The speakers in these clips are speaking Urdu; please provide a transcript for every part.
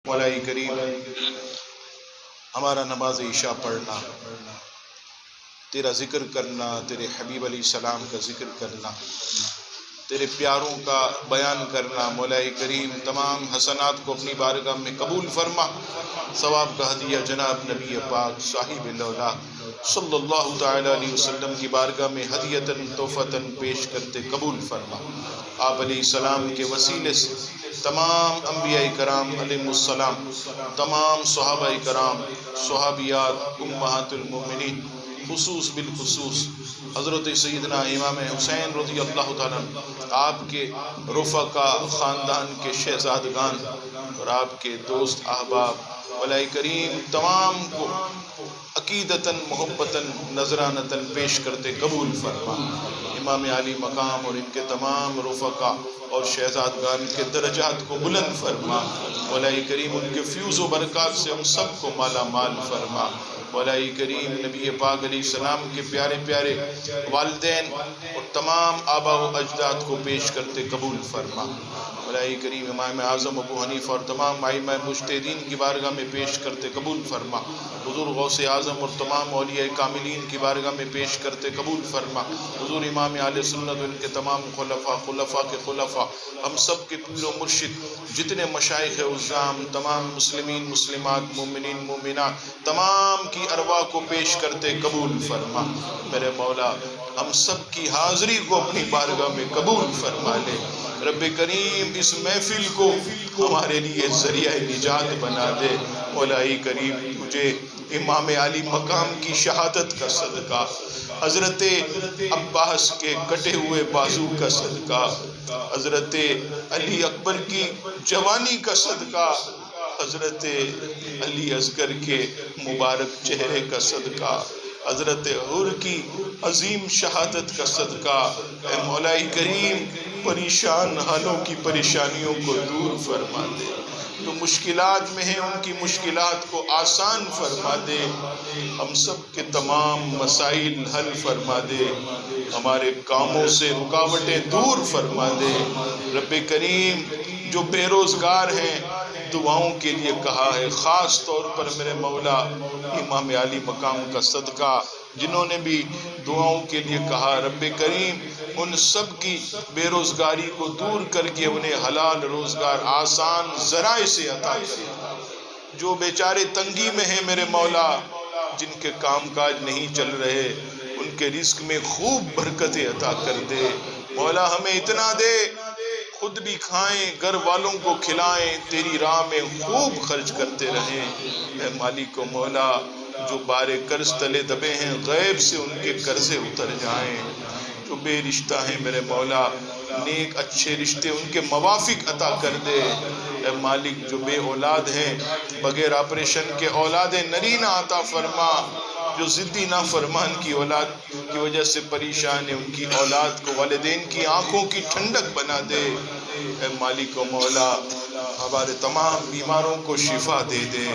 مولا کریم ہمارا نماز عشاء پڑھنا، تیرا ذکر کرنا، تیرے حبیب علیہ السلام کا ذکر کرنا، تیرے پیاروں کا بیان کرنا، مولا کریم تمام حسنات کو اپنی بارگاہ میں قبول فرما۔ ثواب کا ہدیہ جناب نبی پاک صاحب اللہ صلی اللہ تعالی علیہ وسلم کی بارگاہ میں ہدیتاً تحفتاً پیش کرتے قبول فرما۔ آپ علیہ السلام کے وسیلے سے تمام انبیاء کرام علیہ السلام، تمام صحابہ کرام، صحابیات، امہات المؤمنین، خصوص بالخصوص حضرت سیدنا امام حسین رضی اللہ تعالیٰ آپ کے رفقا، خاندان کے شہزادگان اور آپ کے دوست احباب، مولا کریم تمام کو عقیدتاً محبتاً نذرانتاً پیش کرتے قبول فرما۔ امام علی مقام اور ان کے تمام رفقا اور شہزادگان کے درجات کو بلند فرما۔ مولا کریم ان کے فیوز و برکات سے ہم سب کو مالا مال فرما۔ مولا کریم نبی پاک علیہ السلام کے پیارے پیارے والدین اور تمام آبا و اجداد کو پیش کرتے قبول فرما۔ مولا کریم امام اعظم ابو حنیفہ اور تمام ائمہ مجتہدین کی بارگاہ میں پیش کرتے قبول فرما۔ حضور غوث اعظم اور تمام اولیاء کاملین کی بارگاہ میں پیش کرتے قبول فرما۔ حضور امام اہل سنت ان کے تمام خلفاء کے خلفاء، ہم سب کے پیر و مرشد، جتنے مشائخ عظام، تمام مسلمین مسلمات، مومنین مومنات، تمام کی ارواح کو پیش کرتے قبول فرما۔ میرے مولا ہم سب کی حاضری کو اپنی بارگاہ میں قبول فرما لے۔ رب کریم اس محفل کو ہمارے لیے ذریعہ نجات بنا دے۔ مولا کریم تجھے امام علی مقام کی شہادت کا صدقہ، حضرت عباس کے کٹے ہوئے بازو کا صدقہ، حضرت علی اکبر کی جوانی کا صدقہ، حضرت علی اصغر کے مبارک چہرے کا صدقہ، حضرت حر کی عظیم شہادت کا صدقہ، اے مولا کریم پریشان حالوں کی پریشانیوں کو دور فرما دے۔ جو مشکلات میں ہیں ان کی مشکلات کو آسان فرما دے۔ ہم سب کے تمام مسائل حل فرما دے۔ ہمارے کاموں سے رکاوٹیں دور فرما دے۔ رب کریم جو بے روزگار ہیں دعاؤں کے لیے کہا ہے، خاص طور پر میرے مولا امام علی مقام کا صدقہ جنہوں نے بھی دعاؤں کے لیے کہا، رب کریم ان سب کی بے روزگاری کو دور کر کے انہیں حلال روزگار آسان ذرائع سے عطا کر۔ جو بیچارے تنگی میں ہیں میرے مولا، جن کے کام کاج نہیں چل رہے، ان کے رزق میں خوب برکتیں عطا کر دے۔ مولا ہمیں اتنا دے خود بھی کھائیں، گھر والوں کو کھلائیں، تیری راہ میں خوب خرچ کرتے رہیں۔ اے مالک و مولا جو بارے قرض تلے دبے ہیں غیب سے ان کے قرضے اتر جائیں۔ جو بے رشتہ ہیں میرے مولا نیک اچھے رشتے ان کے موافق عطا کر دے۔ اے مالک جو بے اولاد ہیں بغیر آپریشن کے اولاد نرینہ عطا فرما۔ جو ضدی نافرمان کی اولاد کی وجہ سے پریشان ہے ان کی اولاد کو والدین کی آنکھوں کی ٹھنڈک بنا دے۔ اے مالک و مولا ہمارے تمام بیماروں کو شفا دے دے۔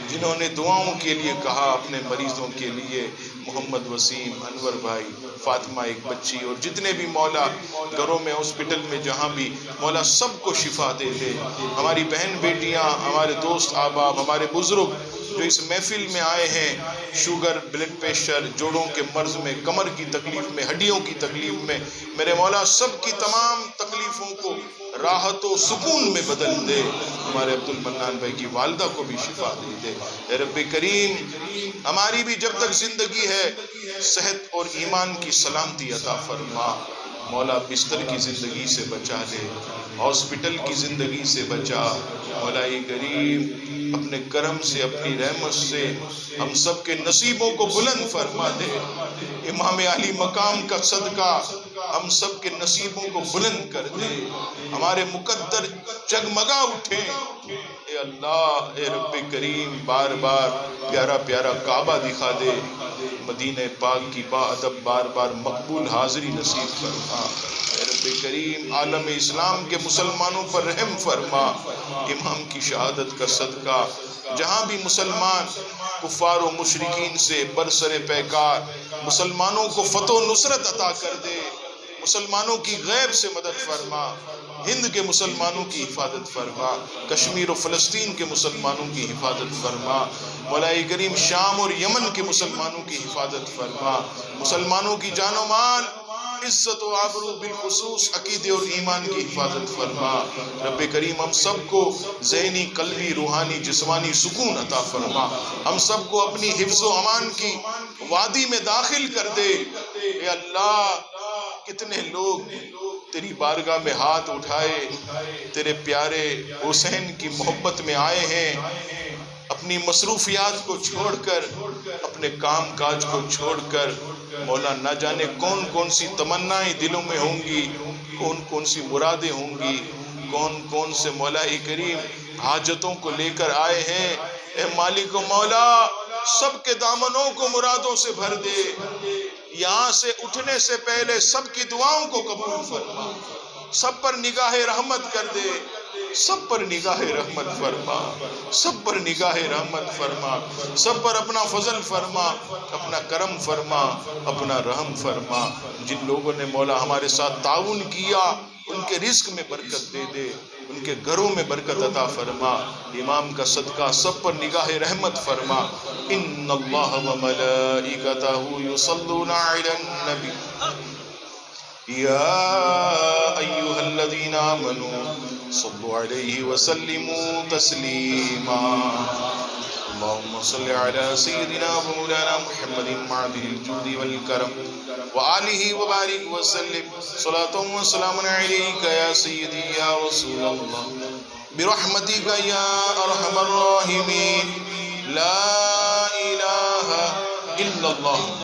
جنہوں نے دعاؤں کے لیے کہا اپنے مریضوں کے لیے، محمد وسیم، انور بھائی، فاطمہ ایک بچی اور جتنے بھی مولا گھروں میں ہاسپٹل میں جہاں بھی مولا سب کو شفا دے دے۔ ہماری بہن بیٹیاں، ہمارے دوست احباب، ہمارے بزرگ جو اس محفل میں آئے ہیں، شوگر، بلڈ پریشر، جوڑوں کے مرض میں، کمر کی تکلیف میں، ہڈیوں کی تکلیف میں، میرے مولا سب کی تمام تکلیفوں کو راحت و سکون میں بدل دے۔ ہمارے عبد المنان بھائی کی والدہ کو بھی شفا دے دے۔ اے رب کریم ہماری بھی جب تک زندگی ہے صحت اور ایمان کی سلامتی عطا فرما۔ مولا بستر کی زندگی سے بچا لے، ہاسپٹل کی زندگی سے بچا۔ مولا کریم اپنے کرم سے اپنی رحمت سے ہم سب کے نصیبوں کو بلند فرما دے۔ امام علی مقام کا صدقہ ہم سب کے نصیبوں کو بلند کر دے۔ ہمارے مقدر جگمگا اٹھے۔ اے اللہ، اے رب کریم بار بار پیارا پیارا کعبہ دکھا دے۔ مدینہ پاک کی با ادب بار بار مقبول حاضری نصیب فرما۔ اے رب کریم عالم اسلام کے مسلمانوں پر رحم فرما۔ امام کی شہادت کا صدقہ جہاں بھی مسلمان کفار و مشرکین سے برسر پیکار مسلمانوں کو فتح و نصرت عطا کر دے۔ مسلمانوں کی غیب سے مدد فرما۔ ہند کے مسلمانوں کی حفاظت فرما، کشمیر و فلسطین کے مسلمانوں کی حفاظت فرما، مولا کریم شام اور یمن کے مسلمانوں کی حفاظت فرما، مسلمانوں کی جان و مال، عزت و آبرو، بالخصوص عقیدے اور ایمان کی حفاظت فرما۔ رب کریم ہم سب کو ذہنی، قلبی، روحانی، جسمانی سکون عطا فرما، ہم سب کو اپنی حفظ و امان کی وادی میں داخل کر دے۔ اے اللہ، کتنے لوگ تیری بارگاہ میں ہاتھ اٹھائے تیرے پیارے حسین کی محبت میں آئے ہیں، اپنی مصروفیات کو چھوڑ کر، اپنے کام کاج کو چھوڑ کر، مولا نہ جانے کون کون سی تمنائیں دلوں میں ہوں گی، کون کون سی مرادیں ہوں گی، کون کون سے مولا کریم حاجتوں کو لے کر آئے ہیں۔ اے مالک و مولا، سب کے دامنوں کو مرادوں سے بھر دے، یہاں سے اٹھنے سے پہلے سب کی دعاؤں کو قبول فرما، سب پر نگاہ رحمت کر دے، سب پر نگاہ رحمت فرما، سب پر نگاہ رحمت فرما، سب پر اپنا فضل فرما، اپنا کرم فرما، اپنا رحم فرما۔ جن لوگوں نے مولا ہمارے ساتھ تعاون کیا، ان کے رزق میں برکت دے دے، ان کے گھروں میں برکت عطا فرما، امام کا صدقہ سب پر نگاہ رحمت فرما۔ ان اللہ و ملائکتہ یصلون علی النبی یا ایہا الذین آمنوا صلوا علیہ وسلموا تسلیما۔ اللہم صل علی سیدنا و مولانا محمد معدن الجود والکرم وآلہ وبارک وسلم، صلاۃ و سلام علیک یا سیدی یا رسول اللہ، برحمتک یا ارحم الراحمین، لا الہ الا اللہ۔